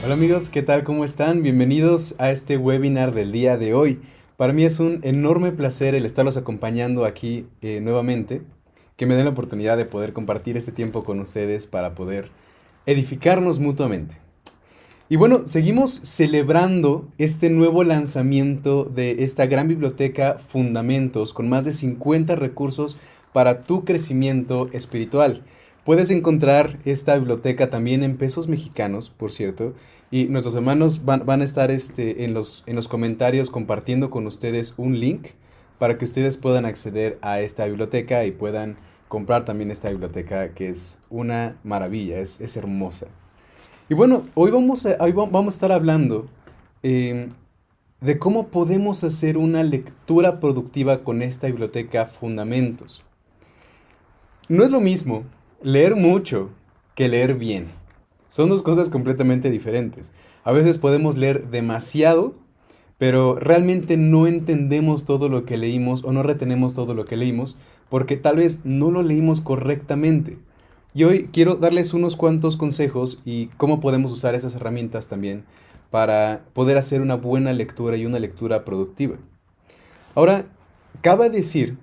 Hola amigos, ¿qué tal? ¿Cómo están? Bienvenidos a este webinar del día de hoy. Para mí es un enorme placer el estarlos acompañando aquí nuevamente, que me den la oportunidad de poder compartir este tiempo con ustedes para poder edificarnos mutuamente. Y bueno, seguimos celebrando este nuevo lanzamiento de esta gran biblioteca Fundamentos con más de 50 recursos para tu crecimiento espiritual. Puedes encontrar esta biblioteca también en pesos mexicanos, por cierto, y nuestros hermanos van a estar en los comentarios compartiendo con ustedes un link para que ustedes puedan acceder a esta biblioteca y puedan comprar también esta biblioteca que es una maravilla, es hermosa. Y bueno, hoy vamos a estar hablando eh, de cómo podemos hacer una lectura productiva con esta biblioteca Fundamentos. No es lo mismo leer mucho que leer bien. Son dos cosas completamente diferentes. A veces podemos leer demasiado, pero realmente no entendemos todo lo que leímos o no retenemos todo lo que leímos porque tal vez no lo leímos correctamente. Y hoy quiero darles unos cuantos consejos y cómo podemos usar esas herramientas también para poder hacer una buena lectura y una lectura productiva. Ahora, cabe decir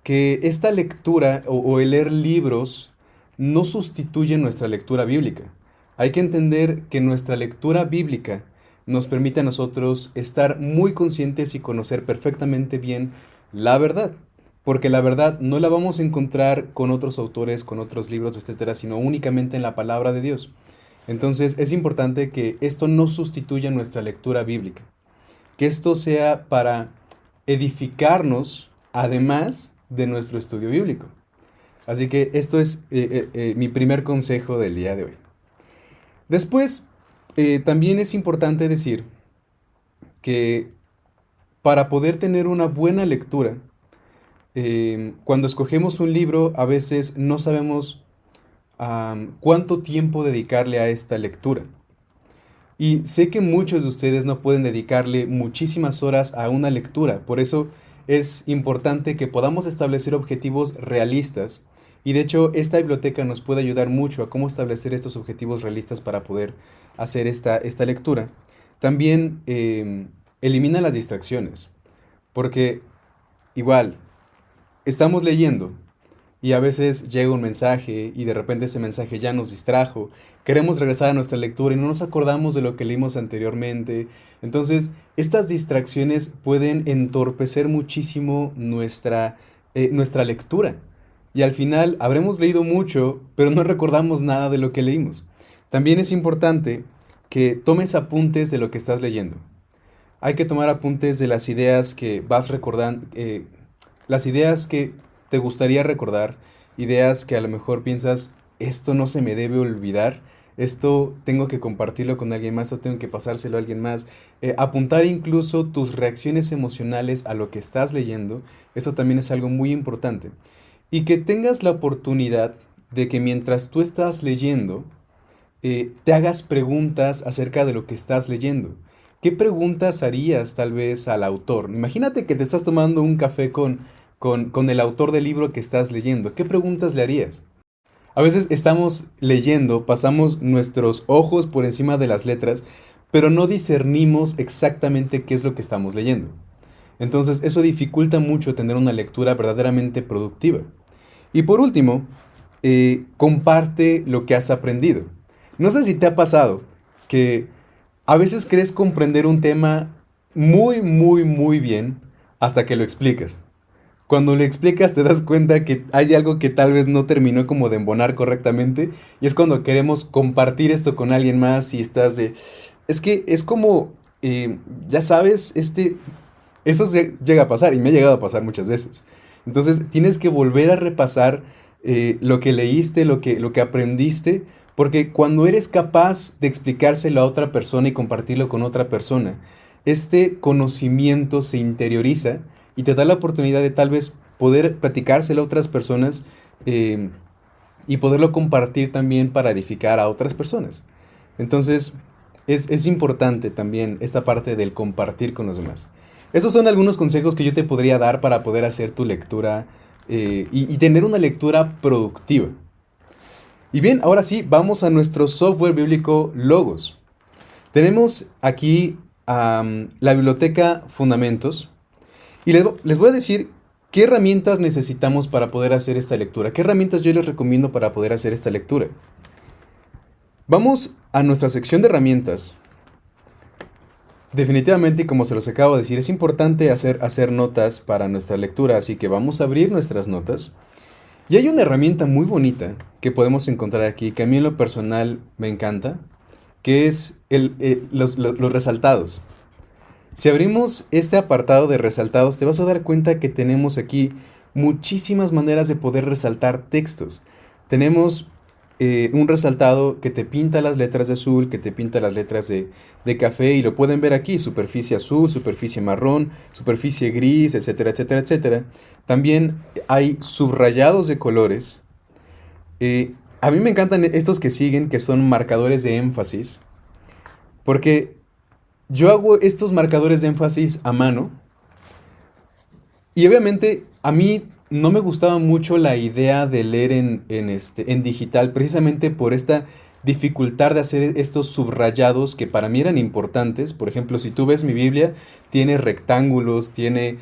que esta lectura o el leer libros no sustituye nuestra lectura bíblica. Hay que entender que nuestra lectura bíblica nos permite a nosotros estar muy conscientes y conocer perfectamente bien la verdad. Porque la verdad no la vamos a encontrar con otros autores, con otros libros, etcétera, sino únicamente en la palabra de Dios. Entonces es importante que esto no sustituya nuestra lectura bíblica. Que esto sea para edificarnos además de nuestro estudio bíblico. Así que esto es mi primer consejo del día de hoy. Después, también es importante decir que para poder tener una buena lectura, cuando escogemos un libro, a veces no sabemos cuánto tiempo dedicarle a esta lectura. Y sé que muchos de ustedes no pueden dedicarle muchísimas horas a una lectura, por eso es importante que podamos establecer objetivos realistas. Y de hecho, esta biblioteca nos puede ayudar mucho a cómo establecer estos objetivos realistas para poder hacer esta lectura. También elimina las distracciones, porque igual, estamos leyendo y a veces llega un mensaje y de repente ese mensaje ya nos distrajo. Queremos regresar a nuestra lectura y no nos acordamos de lo que leímos anteriormente. Entonces, estas distracciones pueden entorpecer muchísimo nuestra lectura. Y al final habremos leído mucho, pero no recordamos nada de lo que leímos. También es importante que tomes apuntes de lo que estás leyendo. Hay que tomar apuntes de las ideas que vas recordando, las ideas que te gustaría recordar, ideas que a lo mejor piensas, esto no se me debe olvidar, esto tengo que compartirlo con alguien más, esto tengo que pasárselo a alguien más. Apuntar incluso tus reacciones emocionales a lo que estás leyendo, eso también es algo muy importante. Y que tengas la oportunidad de que mientras tú estás leyendo, te hagas preguntas acerca de lo que estás leyendo. ¿Qué preguntas harías tal vez al autor? Imagínate que te estás tomando un café con el autor del libro que estás leyendo. ¿Qué preguntas le harías? A veces estamos leyendo, pasamos nuestros ojos por encima de las letras, pero no discernimos exactamente qué es lo que estamos leyendo. Entonces eso dificulta mucho tener una lectura verdaderamente productiva. Y por último, comparte lo que has aprendido. No sé si te ha pasado que a veces crees comprender un tema muy, muy, muy bien hasta que lo explicas. Cuando le explicas te das cuenta que hay algo que tal vez no terminó como de embonar correctamente y es cuando queremos compartir esto con alguien más y estás de... Es que es como, ya sabes, eso llega a pasar y me ha llegado a pasar muchas veces. Entonces tienes que volver a repasar lo que leíste, lo que aprendiste, porque cuando eres capaz de explicárselo a otra persona y compartirlo con otra persona, este conocimiento se interioriza y te da la oportunidad de tal vez poder platicárselo a otras personas eh, y poderlo compartir también para edificar a otras personas. Entonces, es importante también esta parte del compartir con los demás. Esos son algunos consejos que yo te podría dar para poder hacer tu lectura y tener una lectura productiva. Y bien, ahora sí, vamos a nuestro software bíblico Logos. Tenemos aquí la biblioteca Fundamentos y les voy a decir qué herramientas necesitamos para poder hacer esta lectura. ¿Qué herramientas yo les recomiendo para poder hacer esta lectura? Vamos a nuestra sección de herramientas. Definitivamente, como se los acabo de decir, es importante hacer notas para nuestra lectura, así que vamos a abrir nuestras notas. Y hay una herramienta muy bonita que podemos encontrar aquí, que a mí en lo personal me encanta, que es los resaltados. Si abrimos este apartado de resaltados, te vas a dar cuenta que tenemos aquí muchísimas maneras de poder resaltar textos. Tenemos un resaltado que te pinta las letras de azul, que te pinta las letras de café, y lo pueden ver aquí: superficie azul, superficie marrón, superficie gris, etcétera, etcétera, etcétera. También hay subrayados de colores. A mí me encantan estos que siguen, que son marcadores de énfasis, porque yo hago estos marcadores de énfasis a mano. Y obviamente a mí no me gustaba mucho la idea de leer en digital, precisamente por esta dificultad de hacer estos subrayados que para mí eran importantes. Por ejemplo, si tú ves mi Biblia, tiene rectángulos, tiene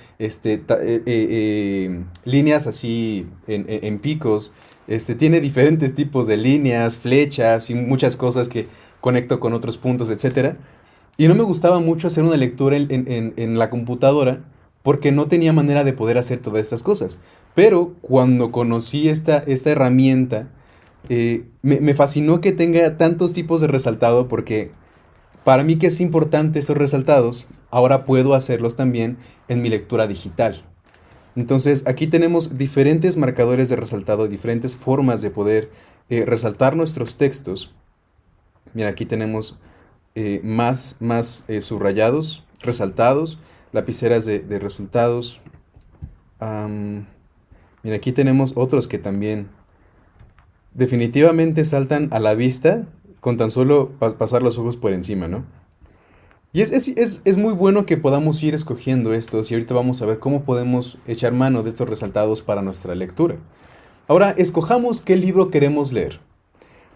líneas así en picos, tiene diferentes tipos de líneas, flechas y muchas cosas que conecto con otros puntos, etcétera. Y no me gustaba mucho hacer una lectura en la computadora porque no tenía manera de poder hacer todas estas cosas. Pero cuando conocí esta herramienta, me fascinó que tenga tantos tipos de resaltado, porque para mí, que es importante esos resaltados, ahora puedo hacerlos también en mi lectura digital. Entonces aquí tenemos diferentes marcadores de resaltado, diferentes formas de poder resaltar nuestros textos. Mira, aquí tenemos más subrayados, resaltados, lapiceras de resultados. Am, Mira, aquí tenemos otros que también definitivamente saltan a la vista con tan solo pasar los ojos por encima, ¿no? Y es muy bueno que podamos ir escogiendo estos, y ahorita vamos a ver cómo podemos echar mano de estos resaltados para nuestra lectura. Ahora, escojamos qué libro queremos leer.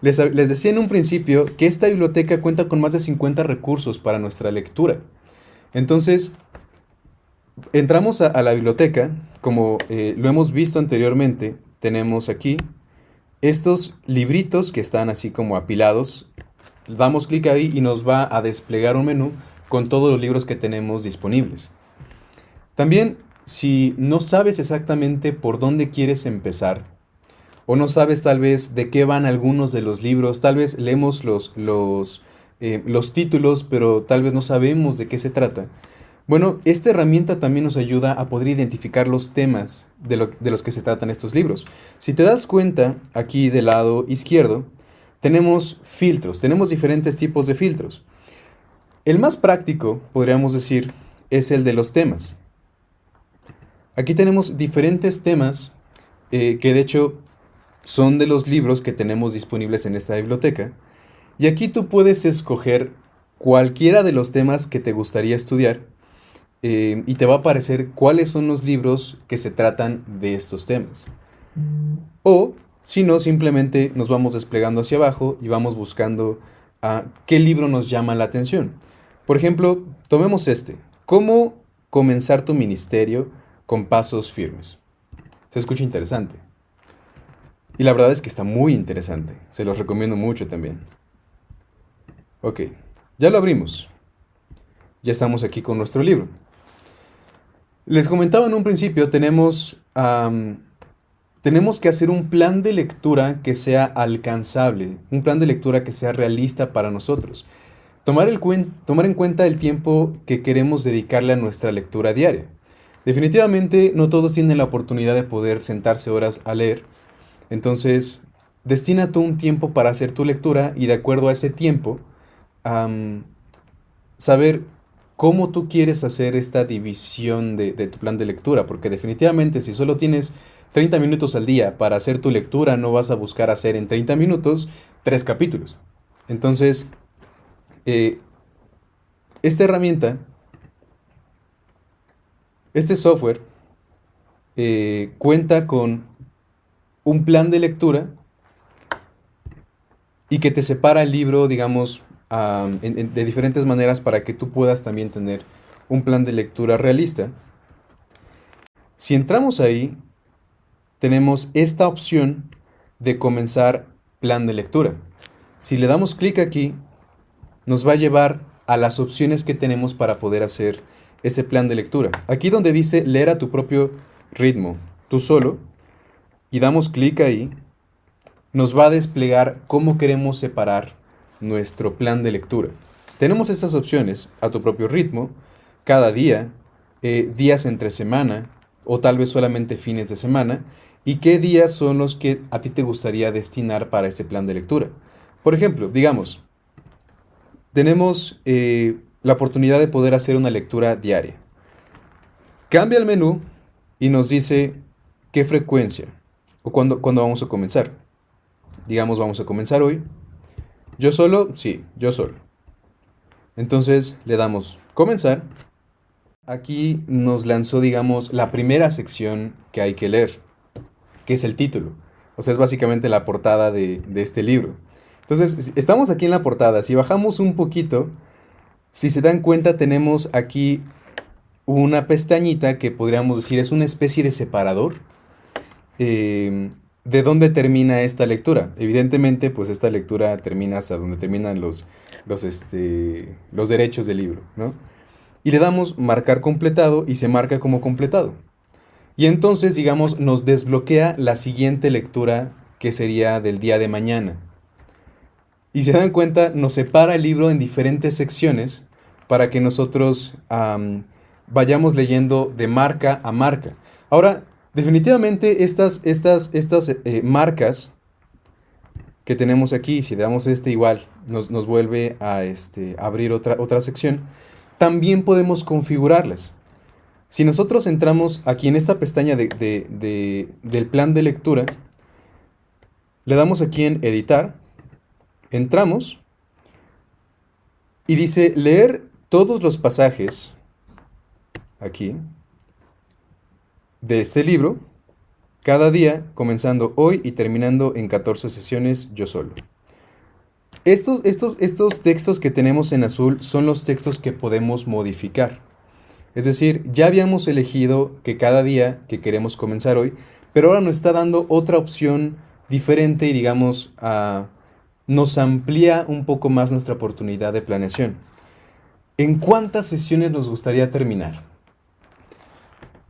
Les decía en un principio que esta biblioteca cuenta con más de 50 recursos para nuestra lectura. Entonces, entramos a la biblioteca, como lo hemos visto anteriormente. Tenemos aquí estos libritos que están así como apilados. Damos clic ahí y nos va a desplegar un menú con todos los libros que tenemos disponibles. También, si no sabes exactamente por dónde quieres empezar, o no sabes tal vez de qué van algunos de los libros, tal vez leemos los títulos, pero tal vez no sabemos de qué se trata. Bueno, esta herramienta también nos ayuda a poder identificar los temas de los que se tratan estos libros. Si te das cuenta, aquí del lado izquierdo, tenemos filtros, tenemos diferentes tipos de filtros. El más práctico, podríamos decir, es el de los temas. Aquí tenemos diferentes temas que de hecho son de los libros que tenemos disponibles en esta biblioteca. Y aquí tú puedes escoger cualquiera de los temas que te gustaría estudiar, y te va a aparecer cuáles son los libros que se tratan de estos temas. O, si no, simplemente nos vamos desplegando hacia abajo y vamos buscando qué libro nos llama la atención. Por ejemplo, tomemos ¿Cómo comenzar tu ministerio con pasos firmes? Se escucha interesante. Y la verdad es que está muy interesante. Se los recomiendo mucho también. Ok, ya lo abrimos. Ya estamos aquí con nuestro libro. Les comentaba en un principio, tenemos que hacer un plan de lectura que sea alcanzable, un plan de lectura que sea realista para nosotros. Tomar en cuenta el tiempo que queremos dedicarle a nuestra lectura diaria. Definitivamente no todos tienen la oportunidad de poder sentarse horas a leer. Entonces, destina tú un tiempo para hacer tu lectura, y de acuerdo a ese tiempo, saber cómo tú quieres hacer esta división de tu plan de lectura, porque definitivamente si solo tienes 30 minutos al día para hacer tu lectura, no vas a buscar hacer en 30 minutos 3 capítulos. Entonces, esta herramienta, este software, cuenta con un plan de lectura y que te separa el libro, digamos, de diferentes maneras para que tú puedas también tener un plan de lectura realista. Si entramos ahí, tenemos esta opción de comenzar plan de lectura. Si le damos clic aquí, nos va a llevar a las opciones que tenemos para poder hacer ese plan de lectura. Aquí donde dice leer a tu propio ritmo, tú solo, y damos clic ahí, nos va a desplegar cómo queremos separar nuestro plan de lectura. Tenemos estas opciones: a tu propio ritmo, cada día, días entre semana o tal vez solamente fines de semana, y qué días son los que a ti te gustaría destinar para este plan de lectura. Por ejemplo, digamos, tenemos la oportunidad de poder hacer una lectura diaria. Cambia el menú y nos dice qué frecuencia o cuándo vamos a comenzar. Digamos, vamos a comenzar hoy. ¿Yo solo? Sí, yo solo. Entonces le damos comenzar. Aquí nos lanzó, digamos, la primera sección que hay que leer, que es el título. O sea, es básicamente la portada de este libro. Entonces, estamos aquí en la portada. Si bajamos un poquito, si se dan cuenta, tenemos aquí una pestañita que podríamos decir es una especie de separador. ¿De dónde termina esta lectura? Evidentemente, pues esta lectura termina hasta donde terminan los derechos del libro, ¿no? Y le damos marcar completado y se marca como completado. Y entonces, digamos, nos desbloquea la siguiente lectura, que sería del día de mañana. Y se dan cuenta, nos separa el libro en diferentes secciones para que nosotros vayamos leyendo de marca a marca. Ahora, definitivamente estas marcas que tenemos aquí, si le damos igual, nos vuelve a abrir otra sección, también podemos configurarlas. Si nosotros entramos aquí en esta pestaña del plan de lectura, le damos aquí en editar, entramos y dice leer todos los pasajes aquí de este libro cada día, comenzando hoy y terminando en 14 sesiones yo solo. Estos textos que tenemos en azul son los textos que podemos modificar. Es decir, ya habíamos elegido que cada día que queremos comenzar hoy, pero ahora nos está dando otra opción diferente y digamos nos amplía un poco más nuestra oportunidad de planeación. ¿En cuántas sesiones nos gustaría terminar?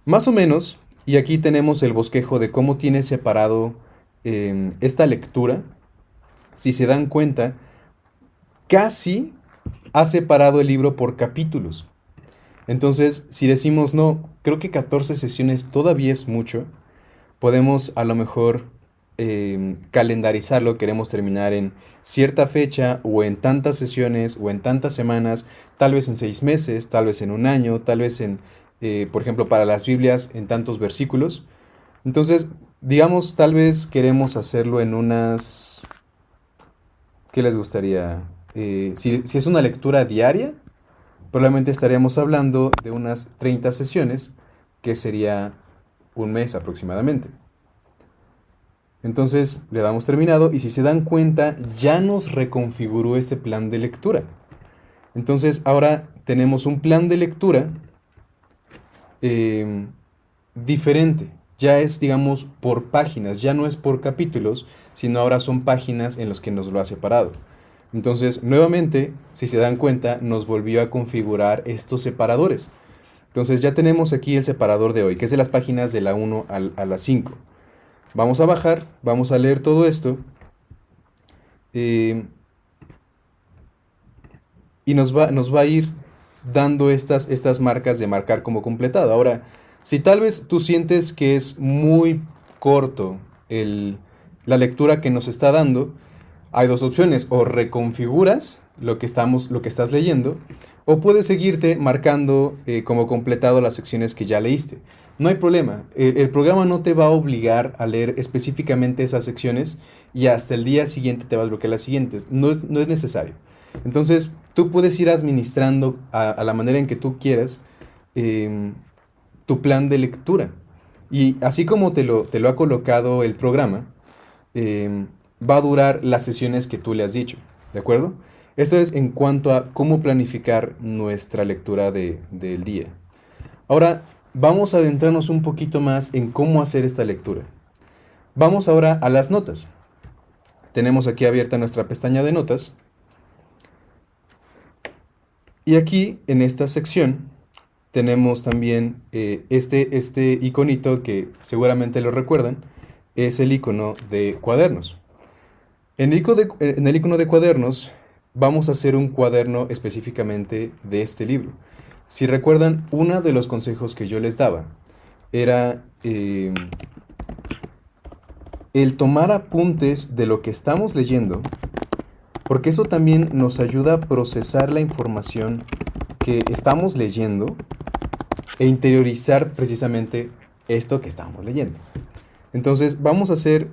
Más o menos, y aquí tenemos el bosquejo de cómo tiene separado esta lectura. Si se dan cuenta, casi ha separado el libro por capítulos. Entonces, si decimos no, creo que 14 sesiones todavía es mucho, podemos a lo mejor calendarizarlo, queremos terminar en cierta fecha o en tantas sesiones o en tantas semanas, tal vez en 6 meses, tal vez en un año, tal vez por ejemplo, para las Biblias en tantos versículos. Entonces, digamos, tal vez queremos hacerlo en unas... ¿Qué les gustaría? Si es una lectura diaria, probablemente estaríamos hablando de unas 30 sesiones, que sería un mes aproximadamente. Entonces le damos terminado y si se dan cuenta ya nos reconfiguró este plan de lectura. Entonces ahora tenemos un plan de lectura diferente. Ya es, digamos, por páginas, ya no es por capítulos, sino ahora son páginas en las que nos lo ha separado. Entonces, nuevamente, si se dan cuenta, nos volvió a configurar estos separadores. Entonces ya tenemos aquí el separador de hoy, que es de las páginas de la 1 a la 5. Vamos a bajar, vamos a leer todo esto. Y nos va a ir dando estas marcas de marcar como completado. Ahora, si tal vez tú sientes que es muy corto la lectura que nos está dando, hay dos opciones: o reconfiguras lo que estás leyendo, o puedes seguirte marcando como completado las secciones que ya leíste. No hay problema, el programa no te va a obligar a leer específicamente esas secciones y hasta el día siguiente te va a bloquear las siguientes. No es necesario. Entonces, tú puedes ir administrando a la manera en que tú quieras tu plan de lectura. Y así como te lo ha colocado el programa, va a durar las sesiones que tú le has dicho, ¿de acuerdo? Esto es en cuanto a cómo planificar nuestra lectura del día. Ahora, vamos a adentrarnos un poquito más en cómo hacer esta lectura. Vamos ahora a las notas. Tenemos aquí abierta nuestra pestaña de notas. Y aquí, en esta sección, tenemos también este iconito que seguramente lo recuerdan, es el icono de cuadernos. En el icono de cuadernos vamos a hacer un cuaderno específicamente de este libro. Si recuerdan, uno de los consejos que yo les daba era el tomar apuntes de lo que estamos leyendo, porque eso también nos ayuda a procesar la información que estamos leyendo e interiorizar precisamente esto que estamos leyendo. Entonces vamos a hacer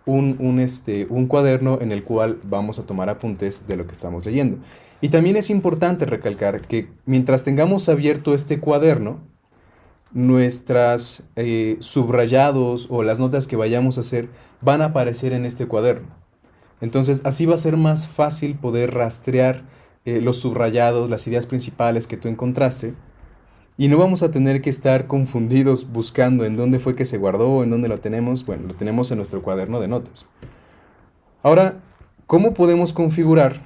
un cuaderno en el cual vamos a tomar apuntes de lo que estamos leyendo. Y también es importante recalcar que mientras tengamos abierto este cuaderno, nuestras subrayados o las notas que vayamos a hacer van a aparecer en este cuaderno. Entonces así va a ser más fácil poder rastrear los subrayados, las ideas principales que tú encontraste, y no vamos a tener que estar confundidos buscando en dónde fue que se guardó, en dónde lo tenemos. Bueno, lo tenemos en nuestro cuaderno de notas. Ahora, ¿cómo podemos configurar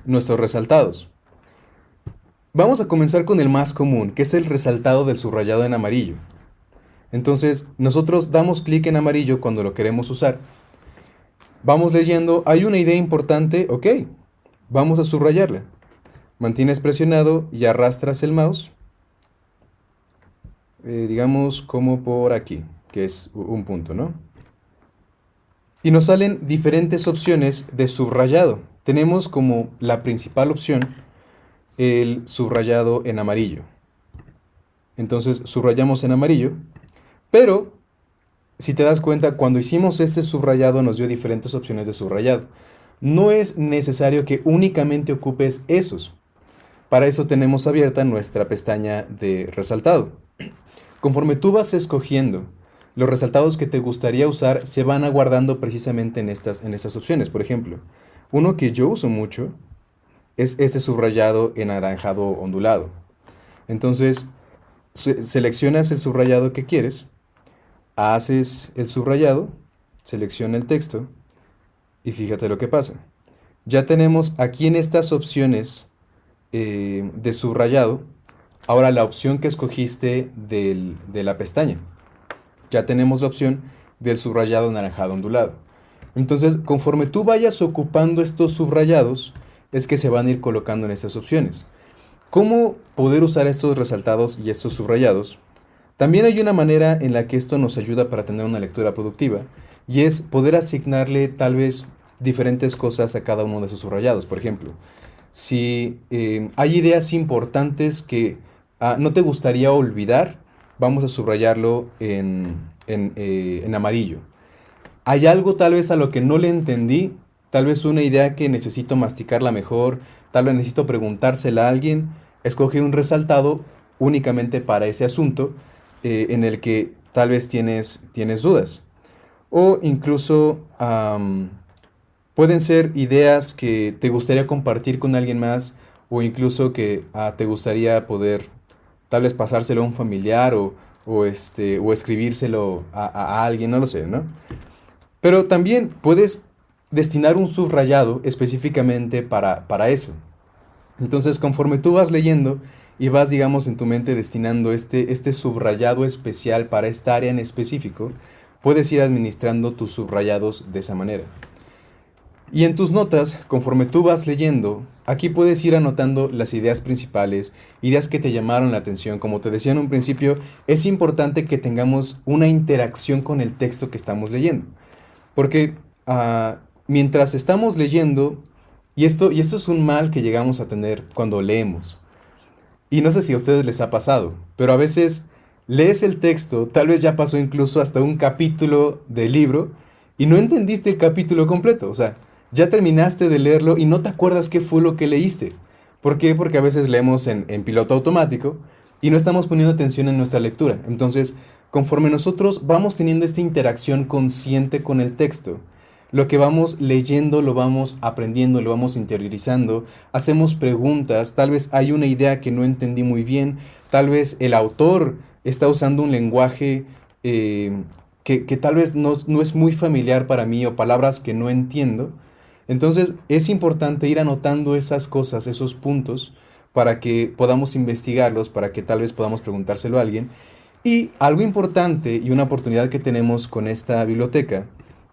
nuestros resaltados? Vamos a comenzar con el más común, que es el resaltado del subrayado en amarillo. Entonces, nosotros damos clic en amarillo cuando lo queremos usar. Vamos leyendo, hay una idea importante, ok, vamos a subrayarla. Mantienes presionado y arrastras el mouse, digamos como por aquí, que es un punto, ¿no? Y nos salen diferentes opciones de subrayado. Tenemos como la principal opción el subrayado en amarillo. Entonces subrayamos en amarillo, pero si te das cuenta, cuando hicimos este subrayado nos dio diferentes opciones de subrayado. No es necesario que únicamente ocupes esos. Para eso tenemos abierta nuestra pestaña de resaltado. Conforme tú vas escogiendo los resaltados que te gustaría usar, se van aguardando precisamente en estas opciones. Por ejemplo, uno que yo uso mucho es este subrayado en anaranjado ondulado. Entonces, seleccionas el subrayado que quieres, haces el subrayado, selecciona el texto y fíjate lo que pasa. Ya tenemos aquí en estas opciones de subrayado, ahora la opción que escogiste de la pestaña. Ya tenemos la opción del subrayado anaranjado ondulado. Entonces, conforme tú vayas ocupando estos subrayados, es que se van a ir colocando en estas opciones. ¿Cómo poder usar estos resaltados y estos subrayados? También hay una manera en la que esto nos ayuda para tener una lectura productiva, y es poder asignarle tal vez diferentes cosas a cada uno de esos subrayados. Por ejemplo, si hay ideas importantes que no te gustaría olvidar, vamos a subrayarlo en amarillo. Hay algo tal vez a lo que no le entendí, tal vez una idea que necesito masticarla mejor, tal vez necesito preguntársela a alguien, escoge un resaltado únicamente para ese asunto en el que tal vez tienes dudas. O incluso pueden ser ideas que te gustaría compartir con alguien más, o incluso que te gustaría poder tal vez pasárselo a un familiar o escribírselo a alguien, no lo sé, ¿no? Pero también puedes destinar un subrayado específicamente para eso. Entonces, conforme tú vas leyendo y vas, digamos, en tu mente destinando este subrayado especial para esta área en específico, puedes ir administrando tus subrayados de esa manera. Y en tus notas, conforme tú vas leyendo, aquí puedes ir anotando las ideas principales, ideas que te llamaron la atención. Como te decía en un principio, es importante que tengamos una interacción con el texto que estamos leyendo. Porque mientras estamos leyendo, y esto es un mal que llegamos a tener cuando leemos, y no sé si a ustedes les ha pasado, pero a veces lees el texto, tal vez ya pasó incluso hasta un capítulo del libro, y no entendiste el capítulo completo. O sea, ya terminaste de leerlo y no te acuerdas qué fue lo que leíste. ¿Por qué? Porque a veces leemos en piloto automático y no estamos poniendo atención en nuestra lectura. Entonces, conforme nosotros vamos teniendo esta interacción consciente con el texto, Lo que vamos leyendo lo vamos aprendiendo, lo vamos interiorizando, hacemos preguntas, tal vez hay una idea que no entendí muy bien, tal vez el autor está usando un lenguaje que tal vez no es muy familiar para mí o palabras que no entiendo. Entonces es importante ir anotando esas cosas, esos puntos, para que podamos investigarlos, para que tal vez podamos preguntárselo a alguien. Y algo importante y una oportunidad que tenemos con esta biblioteca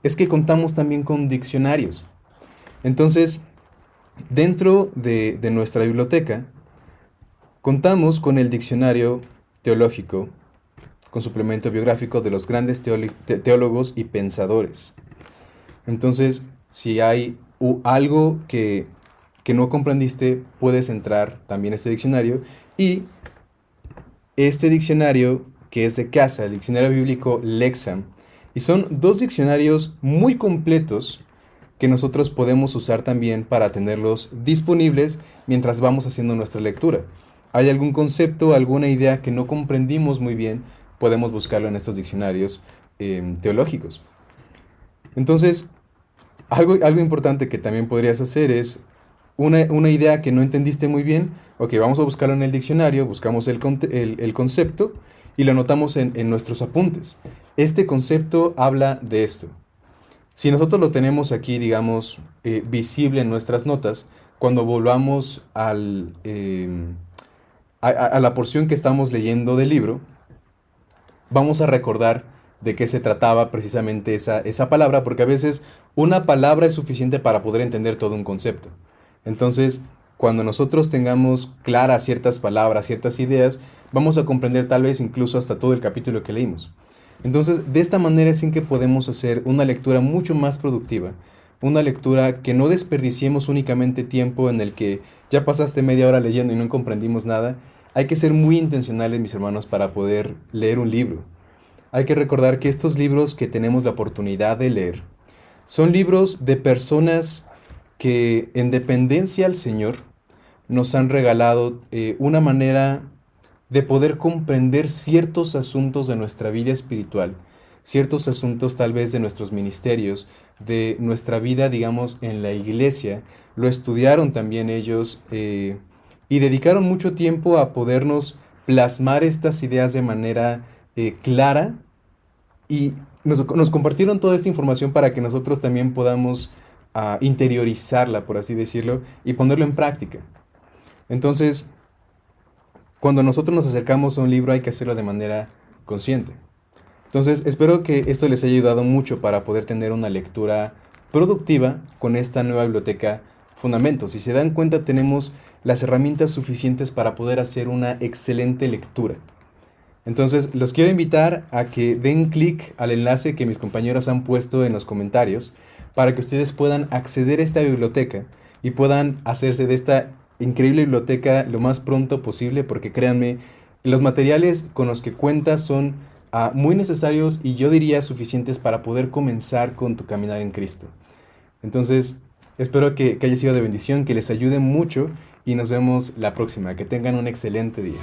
es que contamos también con diccionarios. Entonces, dentro de nuestra biblioteca, contamos con el diccionario teológico, con suplemento biográfico de los grandes teólogos y pensadores. Entonces, si hay algo que no comprendiste, puedes entrar también a este diccionario. Y este diccionario, que es de casa, el diccionario bíblico Lexham, y son dos diccionarios muy completos que nosotros podemos usar también para tenerlos disponibles mientras vamos haciendo nuestra lectura. ¿Hay algún concepto, alguna idea que no comprendimos muy bien? Podemos buscarlo en estos diccionarios teológicos. Entonces, algo importante que también podrías hacer es una idea que no entendiste muy bien. Ok, vamos a buscarlo en el diccionario, buscamos el concepto y lo anotamos en nuestros apuntes. Este concepto habla de esto. Si nosotros lo tenemos aquí, digamos, visible en nuestras notas, cuando volvamos a la porción que estamos leyendo del libro, vamos a recordar de qué se trataba precisamente esa palabra, porque a veces una palabra es suficiente para poder entender todo un concepto. Entonces, cuando nosotros tengamos claras ciertas palabras, ciertas ideas, vamos a comprender tal vez incluso hasta todo el capítulo que leímos. Entonces, de esta manera es en que podemos hacer una lectura mucho más productiva, una lectura que no desperdiciemos únicamente tiempo en el que ya pasaste media hora leyendo y no comprendimos nada. Hay que ser muy intencionales, mis hermanos, para poder leer un libro. Hay que recordar que estos libros que tenemos la oportunidad de leer son libros de personas que en dependencia al Señor nos han regalado una manera de poder comprender ciertos asuntos de nuestra vida espiritual, ciertos asuntos tal vez de nuestros ministerios, de nuestra vida, digamos, en la iglesia. Lo estudiaron también ellos y dedicaron mucho tiempo a podernos plasmar estas ideas de manera clara y nos compartieron toda esta información para que nosotros también podamos interiorizarla, por así decirlo, y ponerlo en práctica. Entonces, cuando nosotros nos acercamos a un libro hay que hacerlo de manera consciente. Entonces, espero que esto les haya ayudado mucho para poder tener una lectura productiva con esta nueva biblioteca Fundamentos. Si se dan cuenta, tenemos las herramientas suficientes para poder hacer una excelente lectura. Entonces, los quiero invitar a que den clic al enlace que mis compañeros han puesto en los comentarios para que ustedes puedan acceder a esta biblioteca y puedan hacerse de esta increíble biblioteca lo más pronto posible, porque créanme, los materiales con los que cuentas son muy necesarios y yo diría suficientes para poder comenzar con tu caminar en Cristo. Entonces, espero que haya sido de bendición, que les ayude mucho y nos vemos la próxima. Que tengan un excelente día.